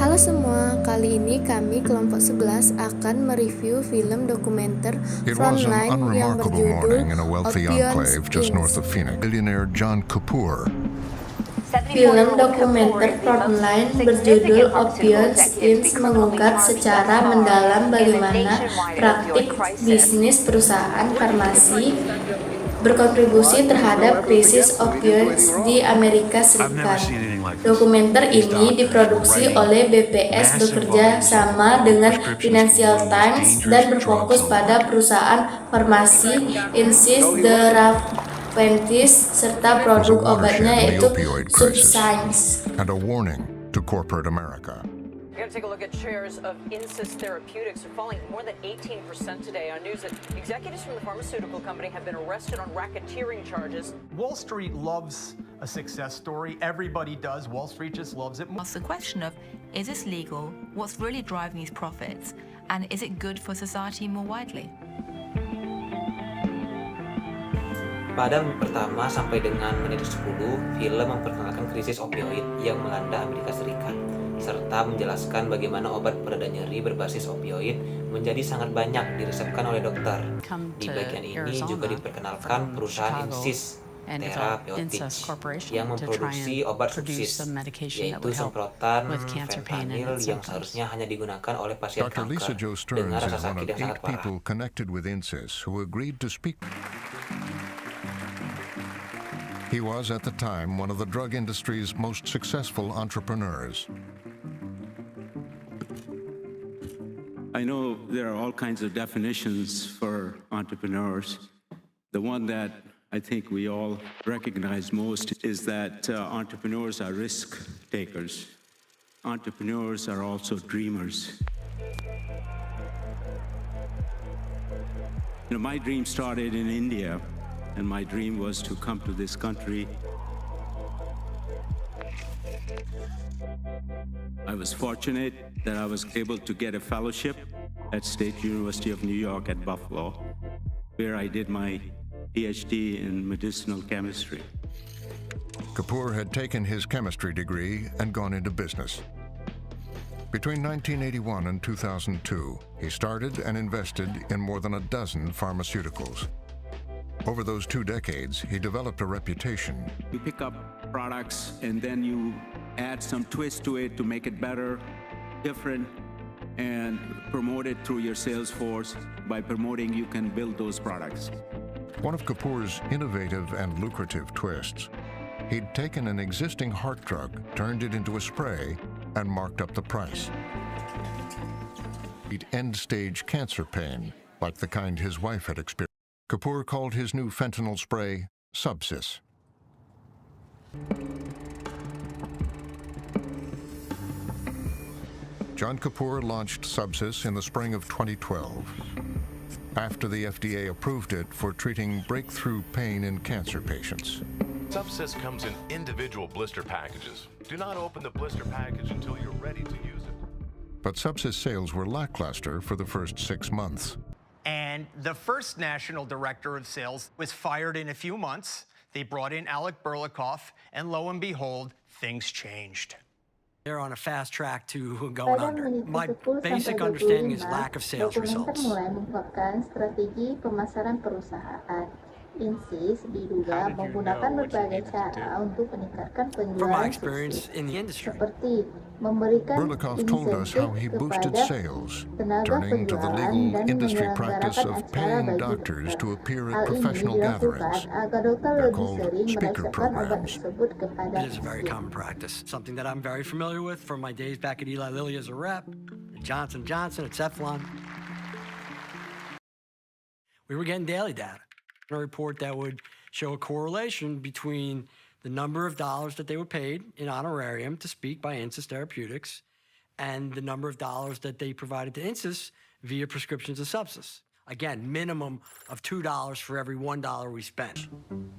Halo semua, kali ini kami kelompok 11 akan mereview film dokumenter It was an Frontline yang unremarkable berjudul morning in a wealthy Opioids, enclave just north of Phoenix. Billionaire John Kapoor. Film dokumenter Frontline berjudul Opioids, mengungkap secara mendalam bagaimana praktik, bisnis, perusahaan, farmasi berkontribusi terhadap krisis opioids di Amerika Serikat. Dokumenter ini diproduksi oleh BPS bekerja sama dengan Financial Times dan berfokus pada perusahaan farmasi Insys Therapeutics serta produk obatnya yaitu Substance. And a warning to corporate America. We're going to take a look at shares of Insys Therapeutics are falling more than 18% today on news that executives from the pharmaceutical company have been arrested on racketeering charges. Wall Street loves a success story. Everybody does. Wall Street just loves it. Ask the question of, is this legal? What's really driving these profits? And is it good for society more widely? Pada menit pertama sampai dengan menit 10, film memperkenalkan krisis opioid yang melanda Amerika Serikat, serta menjelaskan bagaimana obat pereda nyeri berbasis opioid menjadi sangat banyak diresepkan oleh dokter. Di bagian ini juga diperkenalkan perusahaan Insys Therapeutics yang memproduksi obat subsis, yaitu semprotan fentanyl yang seharusnya hanya digunakan oleh pasien Dr. Lisa kanker Jo Stearns dengan is rasa one sakit of yang sangat 8 parah. people connected with Insys who agreed to speak. He was, at the time, one of the drug industry's most successful entrepreneurs. I know there are all kinds of definitions for entrepreneurs. The one that I think we all recognize most is that entrepreneurs are risk takers. Entrepreneurs are also dreamers. You know, my dream started in India, and my dream was to come to this country. I was fortunate that I was able to get a fellowship at State University of New York at Buffalo, where I did my PhD in medicinal chemistry. Kapoor had taken his chemistry degree and gone into business. Between 1981 and 2002, he started and invested in more than a dozen pharmaceuticals. Over those 2 decades, he developed a reputation. You pick up products and then you add some twist to it to make it better, different, and promote it through your sales force. By promoting, you can build those products. One of Kapoor's innovative and lucrative twists, he'd taken an existing heart drug, turned it into a spray, and marked up the price. He'd end-stage cancer pain, like the kind his wife had experienced. Kapoor called his new fentanyl spray Subsys. John Kapoor launched Subsys in the spring of 2012, after the FDA approved it for treating breakthrough pain in cancer patients. Subsys comes in individual blister packages. Do not open the blister package until you're ready to use it. But Subsys sales were lackluster for the first 6 months. And the first national director of sales was fired in a few months. They brought in Alec Burlikoff, and lo and behold, things changed. They're on a fast track to going under. My basic understanding is lack of sales results. Mulai mengungkapkan strategi pemasaran perusahaan. Insys diduga menggunakan berbagai cara untuk meningkatkan From my penjualan experience in the industry, seperti memberikan Burlikoff told us how he boosted kepada sales, tenaga turning to the penjualan legal dan industry practice menyelenggarakan of acara paying bagi doctors dokter. to appear Hal at ini professional dilakukan gatherings. agar dokter They're lebih called sering speaker meresepkan obat programs. tersebut kepada it is a very pasien. common practice. Something that I'm very familiar with from my days back at Eli Lilly as a rep, at Johnson & Johnson, at Cephalon. We were getting daily data, a report that would show a correlation between the number of dollars that they were paid in honorarium to speak by Insys Therapeutics and the number of dollars that they provided to Insys via prescriptions of Subsys. Again, minimum of $2 for every $1 we spent.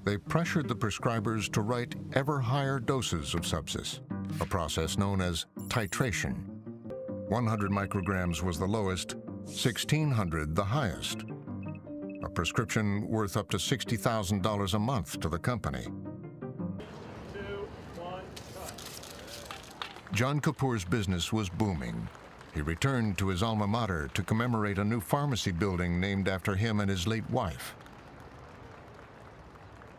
They pressured the prescribers to write ever higher doses of Subsys, a process known as titration. 100 micrograms was the lowest, 1,600 the highest. A prescription worth up to $60,000 a month to the company. John Kapoor's business was booming. He returned to his alma mater to commemorate a new pharmacy building named after him and his late wife.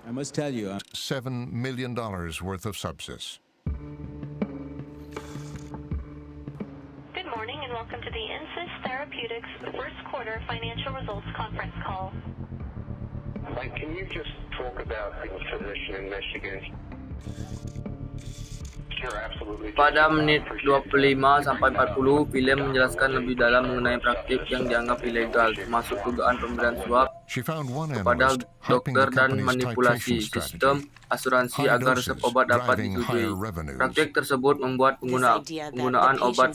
I must tell you, $7 million worth of subsidies. Good morning and welcome to the Insys Therapeutics first quarter financial results conference call. Like, can you just talk about the position in Michigan? Sure, absolutely. Pada menit 25 sampai 40, film menjelaskan lebih dalam mengenai praktik yang dianggap ilegal, termasuk dugaan pemberian suap kepada dokter dan manipulasi sistem asuransi agar resep obat dapat disetujui. Praktik tersebut membuat penggunaan obat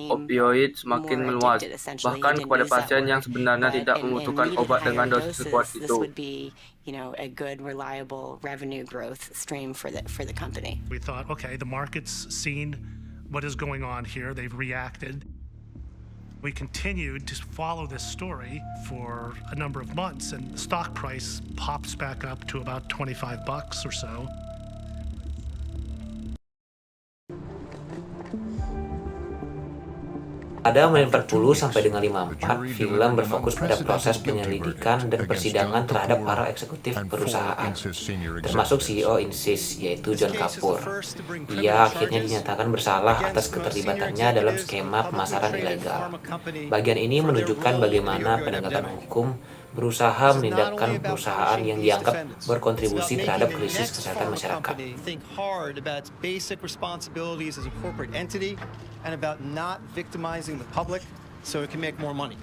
opioid semakin meluas, bahkan kepada pasien yang sebenarnya tidak membutuhkan obat dengan dosis sekuat itu. A good, reliable revenue growth stream for the company. We thought, okay, the market's seen what is going on here. They've reacted. We continued to follow this story for a number of months, and the stock price pops back up to about $25 or so. Pada menit 40 sampai dengan 54, film berfokus pada proses penyelidikan dan persidangan terhadap para eksekutif perusahaan, termasuk CEO Insys, yaitu John Kapoor. Ia akhirnya dinyatakan bersalah atas keterlibatannya dalam skema pemasaran ilegal. Bagian ini menunjukkan bagaimana penegakan hukum berusaha menindakkan perusahaan yang dianggap berkontribusi terhadap krisis kesehatan masyarakat. Think hard about its basic responsibilities as a corporate entity and about not victimizing the public so it can make more money.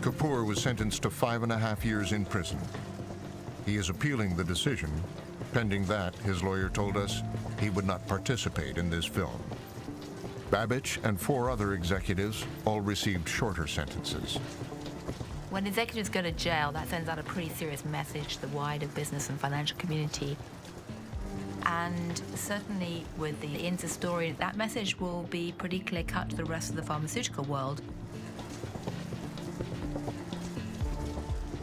Kapoor was sentenced to 5.5 years in prison. He is appealing the decision. Pending that, his lawyer told us he would not participate in this film. Babich and 4 other executives all received shorter sentences. When executives go to jail, that sends out a pretty serious message to the wider business and financial community. And certainly with the Insys story, that message will be pretty clear-cut to the rest of the pharmaceutical world.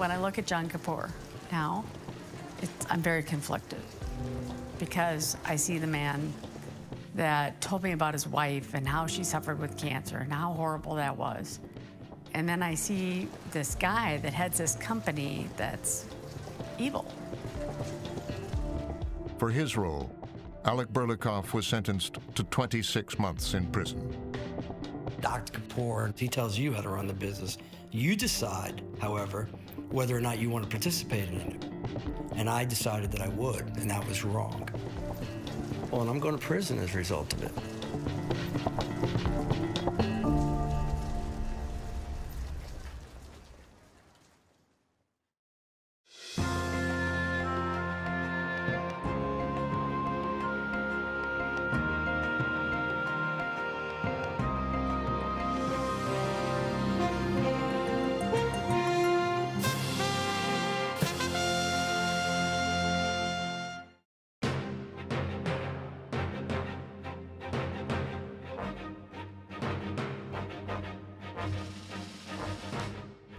When I look at John Kapoor now, I'm very conflicted because I see the man that told me about his wife and how she suffered with cancer and how horrible that was. And then I see this guy that heads this company that's evil. For his role, Alec Berlikoff was sentenced to 26 months in prison. Dr. Kapoor, he tells you how to run the business. You decide, however, whether or not you want to participate in it. And I decided that I would, and that was wrong. Well, and I'm going to prison as a result of it.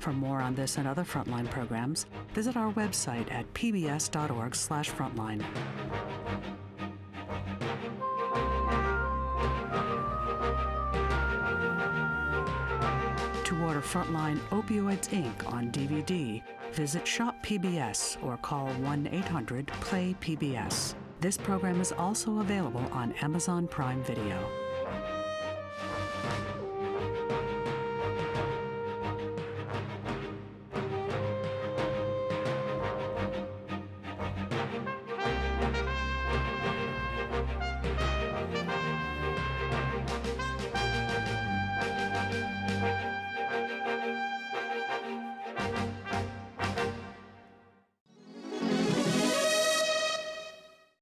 For more on this and other Frontline programs, visit our website at pbs.org/frontline. To order Frontline Opioids, Inc. on DVD, visit Shop PBS or call 1-800-PLAY-PBS. This program is also available on Amazon Prime Video.